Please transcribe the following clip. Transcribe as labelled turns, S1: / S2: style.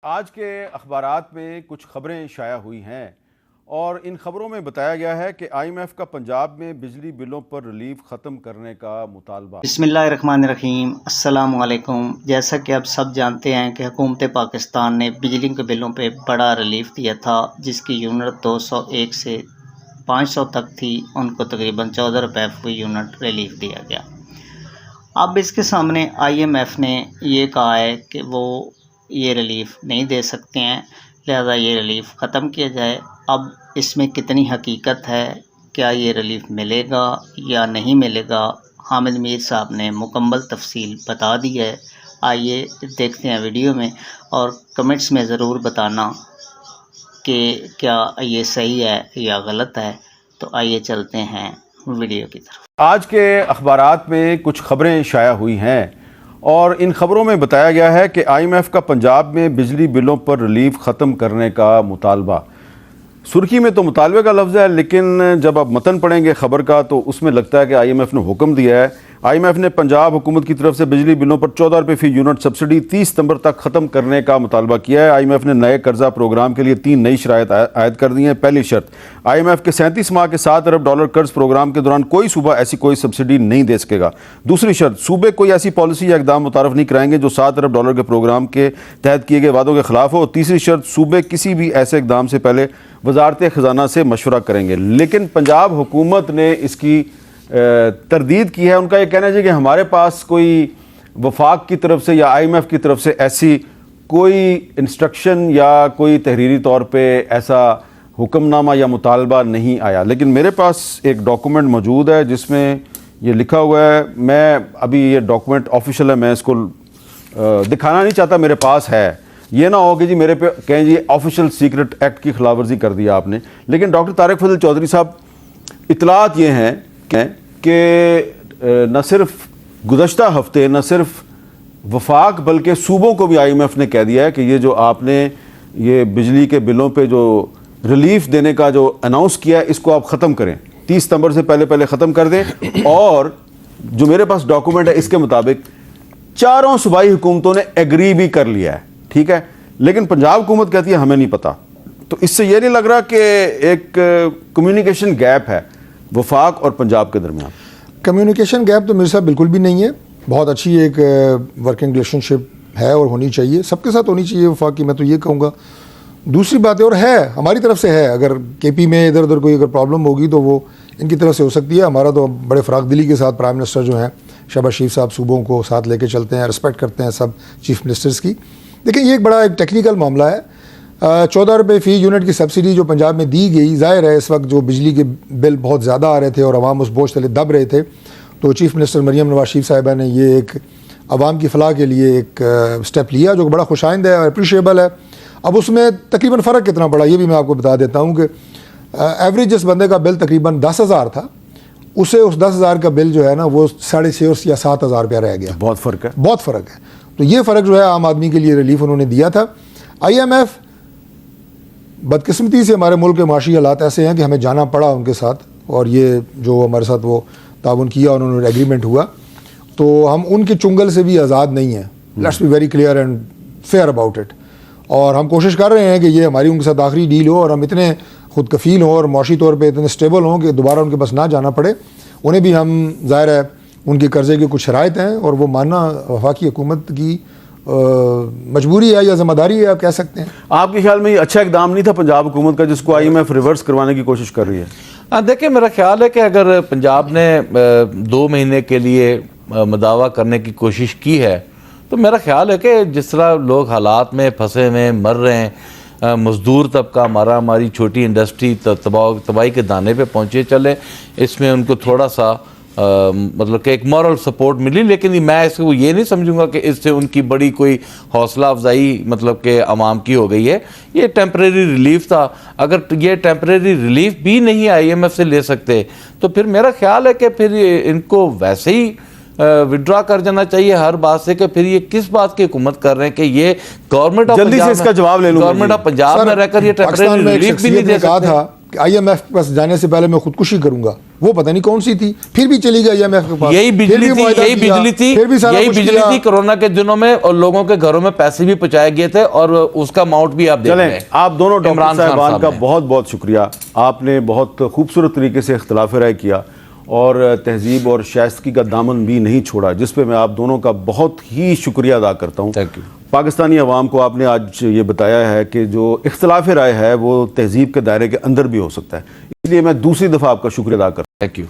S1: आज के अखबारात में कुछ खबरें शाया हुई हैं और इन खबरों में बताया गया है कि IMF का पंजाब में बिजली बिलों पर रिलीफ ख़त्म करने का मुतालबा।
S2: बिस्मिल्लाहिर्रहमानिर्रहीम, अस्सलामु अलैकुम। जैसा कि आप सब जानते हैं कि हुकूमत पाकिस्तान ने बिजली के बिलों पे बड़ा रिलीफ दिया था, जिसकी यूनिट 201 से 500 तक थी। उनको तकरीबन 14 रुपये फी यूनिट रिलीफ दिया गया। अब इसके सामने IMF ने ये कहा है कि वो ये रिलीफ नहीं दे सकते हैं, लिहाजा ये रिलीफ ख़त्म किया जाए। अब इसमें कितनी हकीकत है, क्या ये रिलीफ मिलेगा या नहीं मिलेगा, हामिद मीर साहब ने मुकम्मल तफसील बता दी है। आइए देखते हैं वीडियो में और कमेंट्स में ज़रूर बताना कि क्या ये सही है या गलत है। तो आइए चलते हैं वीडियो की तरफ।
S1: आज के अखबारात में कुछ खबरें शाया हुई हैं और इन खबरों में बताया गया है कि IMF का पंजाब में बिजली बिलों पर रिलीफ ख़त्म करने का मुतालबा। सुर्खी में तो मुतालबे का लफ्ज़ है, लेकिन जब आप मतन पढ़ेंगे ख़बर का तो उसमें लगता है कि IMF ने हुक्म दिया है। IMF ने पंजाब हुकूमत की तरफ से बिजली बिलों पर 14 रुपये फ़ी यूनिट सब्सिडी 30 सितंबर तक ख़त्म करने का मुतालबा किया है। IMF ने नए कर्जा प्रोग्राम के लिए 3 नई शराइत आयद कर दी हैं। पहली शर्त, IMF के 37 माह के $7 अरब कर्ज प्रोग्राम के दौरान कोई सूबा ऐसी कोई सब्सिडी नहीं दे सकेगा। दूसरी शर्त, सूबे कोई ऐसी पॉलिसी या इकदाम मुतारफ़ नहीं कराएंगे जो $7 अरब के प्रोग्राम के तहत किए गए वादों के खिलाफ हो। तीसरी शर्त, सूबे किसी भी ऐसे इकदाम से पहले वजारत ख़जाना से मशवरा करेंगे। लेकिन पंजाब हुकूमत ने इसकी तरदीद की है। उनका ये कहना है कि हमारे पास कोई वफाक की तरफ से या IMF की तरफ से ऐसी कोई इंस्ट्रक्शन या कोई तहरीरी तौर पे ऐसा हुक्मनामा या मुतालबा नहीं आया। लेकिन मेरे पास एक डॉक्यूमेंट मौजूद है जिसमें ये लिखा हुआ है। मैं अभी ये डॉक्यूमेंट ऑफिशियल है, मैं इसको दिखाना नहीं चाहता, मेरे पास है। ये ना हो कि जी मेरे पे कहें जी ऑफिशियल सीक्रेट एक्ट की खिलाफ वर्जी कर दिया आपने। लेकिन डॉक्टर तारिक फजल चौधरी साहब, इतलात ये हैं कि न सिर्फ गुज़श्ता हफ्ते न सिर्फ वफाक बल्कि सूबों को भी IMF ने कह दिया है कि ये जो आपने ये बिजली के बिलों पे जो रिलीफ देने का जो अनाउंस किया है इसको आप ख़त्म करें, 30 सितंबर से पहले ख़त्म कर दें। और जो मेरे पास डॉक्यूमेंट है इसके मुताबिक चारों सूबाई हुकूमतों ने एग्री भी कर लिया है, ठीक है। लेकिन पंजाब हुकूमत कहती है हमें नहीं पता। तो इससे ये नहीं लग रहा कि एक कम्युनिकेशन गैप है वफाक और पंजाब के दरमियान?
S3: कम्युनिकेशन गैप तो मेरे साथ बिल्कुल भी नहीं है। बहुत अच्छी एक वर्किंग रिलेशनशिप है और होनी चाहिए, सबके साथ होनी चाहिए वफाक की, मैं तो ये कहूँगा। दूसरी बात है, और है हमारी तरफ से है, अगर KP में इधर उधर कोई अगर प्रॉब्लम होगी तो वो इनकी तरफ से हो सकती है। हमारा तो बड़े फ़राख दिली के साथ प्राइम मिनिस्टर जो हैं शहबाज शरीफ साहब सूबों को साथ लेके चलते हैं, रिस्पेक्ट करते हैं सब चीफ मिनिस्टर्स की। लेकिन ये एक बड़ा एक टेक्निकल मामला है। 14 रुपये फ़ी यूनिट की सब्सिडी जो पंजाब में दी गई, ज़ाहिर है इस वक्त जो बिजली के बिल बहुत ज़्यादा आ रहे थे और आवाम उस बोझ तले दब रहे थे, तो चीफ़ मिनिस्टर मरियम नवाज शरीफ साहिबा ने ये एक आवाम की फलाह के लिए एक स्टेप लिया जो बड़ा खुशाइंद है और अप्रिशिएबल है। अब उसमें तकरीबन फ़र्क कितना पड़ा ये भी मैं आपको बता देता हूँ कि एवरेज जिस बंदे का बिल तकरीबन 10,000 था, उसे उस 10,000 का बिल जो है ना वो 6,500 या 7,000 रुपया रह गया।
S1: बहुत फ़र्क है,
S3: बहुत फ़र्क है। तो ये फ़र्क जो है आम आदमी के लिए रिलीफ उन्होंने दिया था। IMF बदकिस्मती से हमारे मुल्क के माशी हालात ऐसे हैं कि हमें जाना पड़ा उनके साथ, और ये जो हमारे साथ वो ताउन किया उन्होंने एग्रीमेंट हुआ, तो हम उनके चुंगल से भी आज़ाद नहीं हैं। Let's be very clear and fair about it. और हम कोशिश कर रहे हैं कि ये हमारी उनके साथ आखिरी डील हो और हम इतने खुद कफ़ील हों और माशी तौर पर इतने स्टेबल हों कि दोबारा उनके पास ना जाना पड़े। उन्हें भी हम ज़ाहिर है उनके कर्ज़े की कुछ शराइत हैं और वो मानना वफाकी हुकूमत की मजबूरी है या जिम्मेदारी है, आप कह सकते हैं।
S1: आपके ख्याल में ये अच्छा इकदाम नहीं था पंजाब हुकूमत का जिसको IMF रिवर्स करवाने की कोशिश कर रही है?
S4: देखिए, मेरा ख्याल है कि अगर पंजाब ने 2 महीने के लिए मदावा करने की कोशिश की है तो मेरा ख्याल है कि जिस तरह लोग हालात में फंसे हुए मर रहे हैं, मज़दूर तबका हमारी छोटी इंडस्ट्री तबाही के दाने पे पहुँचे चले, इसमें उनको थोड़ा सा मतलब कि एक मॉरल सपोर्ट मिली। लेकिन मैं इसको ये नहीं समझूंगा कि इससे उनकी बड़ी कोई हौसला अफजाई मतलब कि आवाम की हो गई है। ये टेम्परेरी रिलीफ था। अगर ये टेम्परेरी रिलीफ भी नहीं IMF से ले सकते तो फिर मेरा ख्याल है कि फिर इनको वैसे ही विड्रॉ कर जाना चाहिए हर बात से। कि फिर ये किस बात की हुकूमत कर रहे हैं कि ये गवर्नमेंट ऑफ
S1: जल्दी से इसका जवाब ले लूं।
S4: गवर्नमेंट ऑफ पंजाब में रहकर ये टेम्परेरी रिलीफ भी नहीं दे सकते।
S3: कहा था कि IMF के पास जाने से पहले मैं खुदकुशी करूंगा, वो पता नहीं कौन सी थी, फिर भी चली गई IMF के पास।
S4: यही
S3: फिर
S4: बिजली
S3: भी
S4: थी,
S3: मुआहदा
S4: यही
S3: किया,
S4: बिजली थी,
S3: फिर भी सारा
S4: यही
S3: कुछ
S4: बिजली
S3: किया।
S4: थी कोरोना के दिनों में, और लोगों के घरों में पैसे भी पहुंचाए गए थे, और उसका अमाउंट भी आप देख रहे
S1: चलें,
S4: हैं।
S1: आप दोनों डॉक्टर
S4: इमरान खान
S1: साहबान
S4: साहब
S1: का
S4: ने।
S1: बहुत बहुत शुक्रिया। आपने बहुत खूबसूरत तरीके से इख्तिलाफ राय किया और तहजीब और शाइस्तगी का दामन भी नहीं छोड़ा, जिस पे मैं आप दोनों का बहुत ही शुक्रिया अदा करता हूँ।
S4: Thank you.
S1: पाकिस्तानी अवाम को आपने आज ये बताया है कि जो इख्तिलाफ राय है वो तहजीब के दायरे के अंदर भी हो सकता है, इसलिए मैं दूसरी दफ़ा आपका शुक्रिया अदा करता हूँ।
S4: Thank you.